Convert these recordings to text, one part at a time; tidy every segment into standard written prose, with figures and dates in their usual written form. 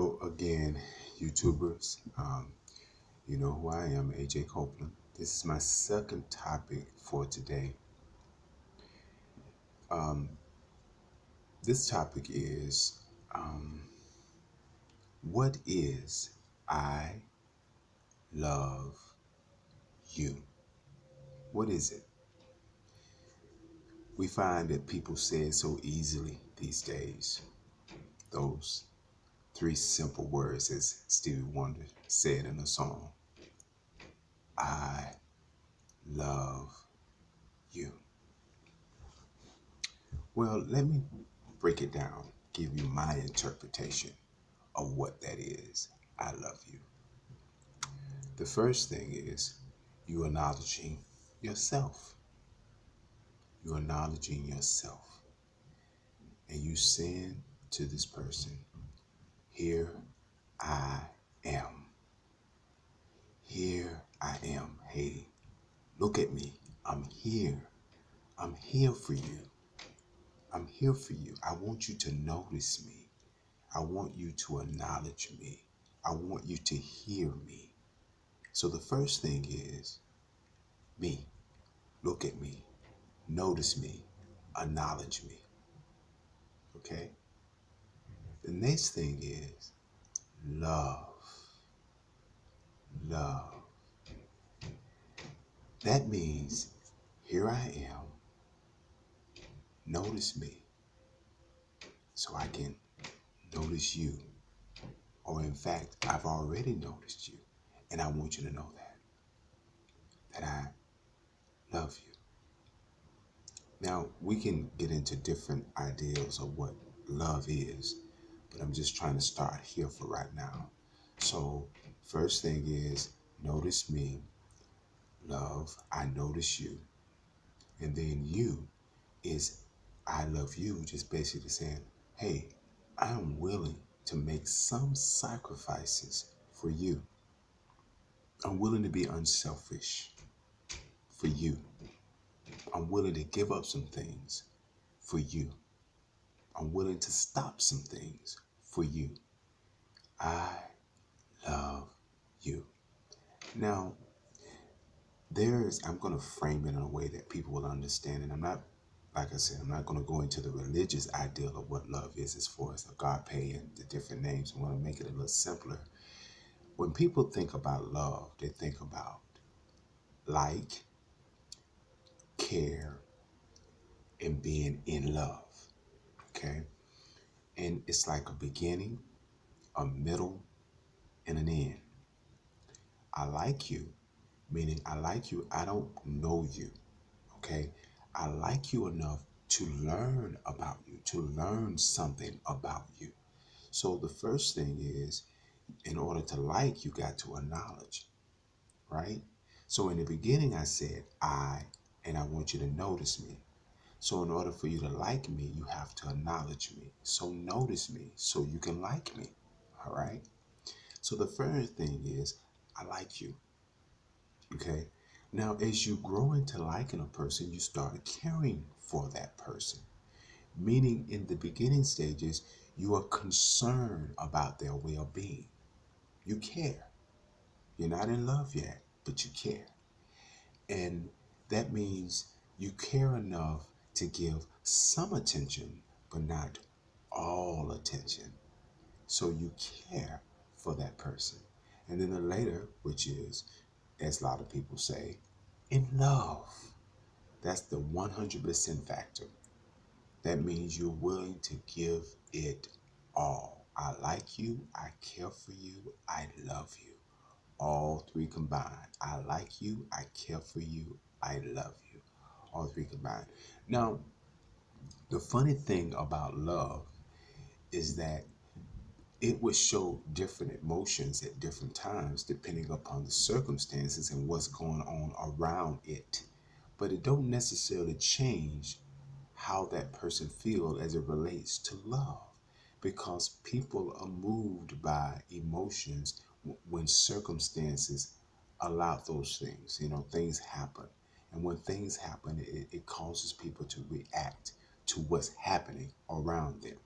Hello again, YouTubers. You know who I am, AJ Copeland. This is my second topic for today. Um, this topic is what is I love you? What is it? We find that people say it so easily these days. Those three simple words, as Stevie Wonder said in a song: I love you. Well, let me break it down, give you my interpretation of what that is. I love you. The first thing is you acknowledging yourself. You acknowledging yourself. And you saying to this person, here I am. Here I am. Hey, look at me. I'm here. I'm here for you. I'm here for you. I want you to notice me. I want you to acknowledge me. I want you to hear me. So the first thing is me. Look at me. Notice me. Acknowledge me. Okay? The next thing is love. Love. That means here I am. Notice me so I can notice you. Or in fact, I've already noticed you. And I want you to know that I love you. Now, we can get into different ideals of what love is, but I'm just trying to start here for right now. So, first thing is notice me, love, I notice you. And then you is I love you, just basically saying, hey, I am willing to make some sacrifices for you. I'm willing to be unselfish for you. I'm willing to give up some things for you. I'm willing to stop some things for you. I love you. Now, I'm going to frame it in a way that people will understand. And I'm not, like I said, I'm not going to go into the religious ideal of what love is as far as agape and the different names. I want to make it a little simpler. When people think about love, they think about like, care, and being in love. Okay? And it's like a beginning, a middle, and an end. I like you, meaning I like you. I don't know you. Okay. I like you enough to learn about you, to learn something about you. So the first thing is, in order to like, you got to acknowledge, right? So in the beginning, I said and I want you to notice me. So in order for you to like me, you have to acknowledge me. So notice me so you can like me. All right. So the first thing is, I like you. Okay. Now, as you grow into liking a person, you start caring for that person. Meaning, in the beginning stages, you are concerned about their well being. You care. You're not in love yet, but you care. And that means you care enough to give some attention, but not all attention. So you care for that person. And then the later, which is, as a lot of people say, in love. That's the 100% factor. That means you're willing to give it all. I like you, I care for you, I love you. All three combined. I like you, I care for you, I love you. All three combined. Now, the funny thing about love is that it will show different emotions at different times depending upon the circumstances and what's going on around it. But it don't necessarily change how that person feels as it relates to love, because people are moved by emotions when circumstances allow those things. Things happen, and when things happen, it causes people to react to what's happening around them.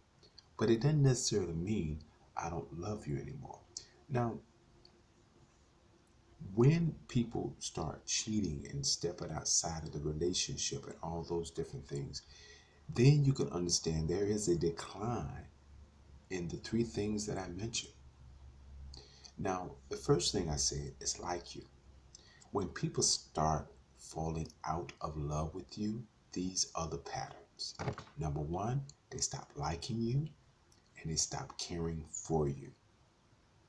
But it doesn't necessarily mean I don't love you anymore. Now, when people start cheating and stepping outside of the relationship and all those different things, then you can understand there is a decline in the three things that I mentioned. Now, the first thing I said is like you. When people start falling out of love with you, these are the patterns. Number one, they stop liking you and they stop caring for you.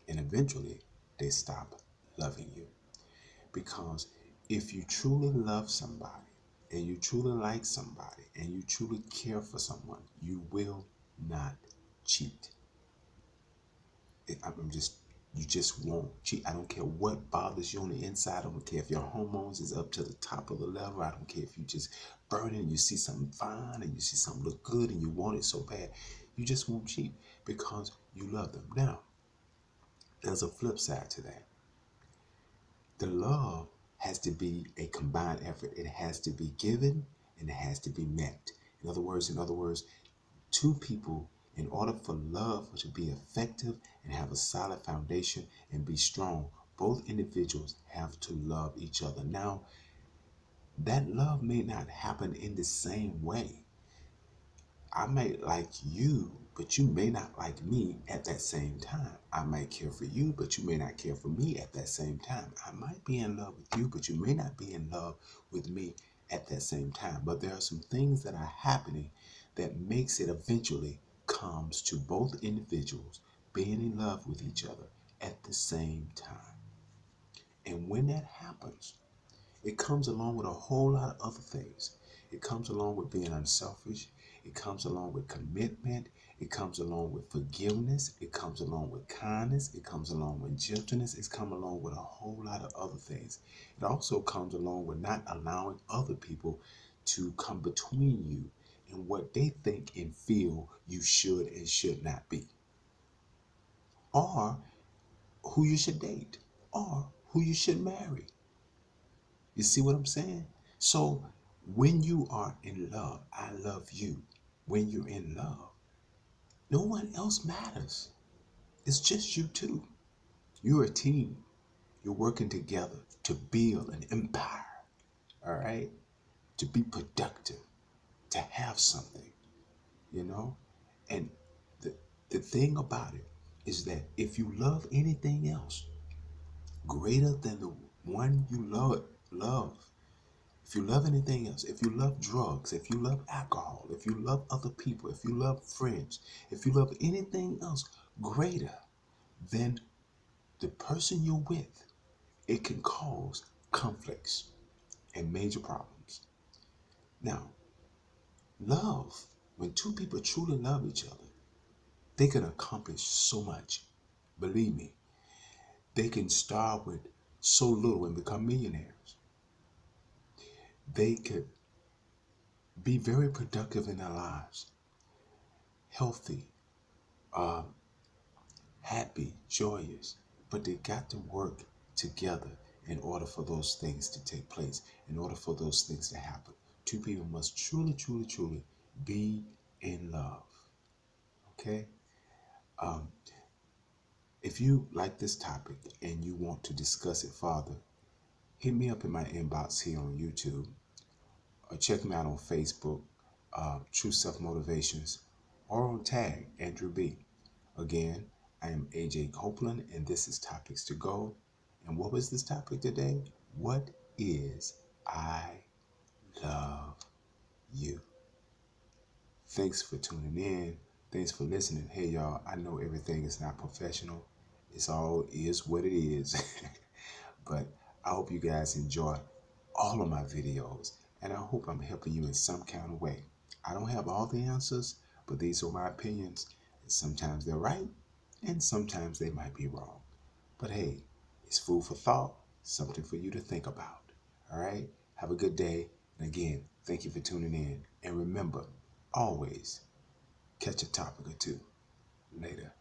And eventually, they stop loving you. Because if you truly love somebody and you truly like somebody and you truly care for someone, you will not cheat. I'm just, you just won't cheat. I don't care what bothers you on the inside. I don't care if your hormones is up to the top of the level. I don't care if you just burning and you see something fine and you see something look good and you want it so bad. You just won't cheat because you love them. Now, there's a flip side to that. The love has to be a combined effort. It has to be given and it has to be met. In other words, two people, in order for love to be effective and have a solid foundation and be strong, both individuals have to love each other. Now, that love may not happen in the same way. I may like you, but you may not like me at that same time. I might care for you, but you may not care for me at that same time. I might be in love with you, but you may not be in love with me at that same time. But there are some things that are happening that makes it eventually comes to both individuals being in love with each other at the same time. And when that happens, it comes along with a whole lot of other things. It comes along with being unselfish. It comes along with commitment. It comes along with forgiveness. It comes along with kindness. It comes along with gentleness. It's come along with a whole lot of other things. It also comes along with not allowing other people to come between you and what they think and feel you should and should not be, or who you should date, or who you should marry. You see what I'm saying? So when you are in love, I love you. When you're in love, no one else matters. It's just you two. You're a team. You're working together to build an empire, all right? To be productive, to have something, you know? And the, the thing about it is that if you love anything else greater than the one you love, if you love anything else, if you love drugs, if you love alcohol, if you love other people, if you love friends, if you love anything else greater than the person you're with, it can cause conflicts and major problems. Now, love, when two people truly love each other, they can accomplish so much. Believe me, they can start with so little and become millionaires. They could be very productive in their lives, healthy, uh, happy, joyous, but they got to work together in order for those things to take place, in order for those things to happen. Two people must truly, truly, truly be in love. Okay? Um, if you like this topic and you want to discuss it further, hit me up in my inbox here on YouTube or check me out on Facebook, True Self Motivations, or on tag Andrew B. Again, I am AJ Copeland, and this is Topics to Go. And what was this topic today? What is I love you? Thanks for tuning in. Thanks for listening. Hey, y'all, I know everything is not professional. It's all is what it is. But I hope you guys enjoy all of my videos, and I hope I'm helping you in some kind of way. I don't have all the answers, but these are my opinions. And sometimes they're right, and sometimes they might be wrong. But hey, it's food for thought, something for you to think about. All right? Have a good day. And again, thank you for tuning in. And remember, always catch a topic or two. Later.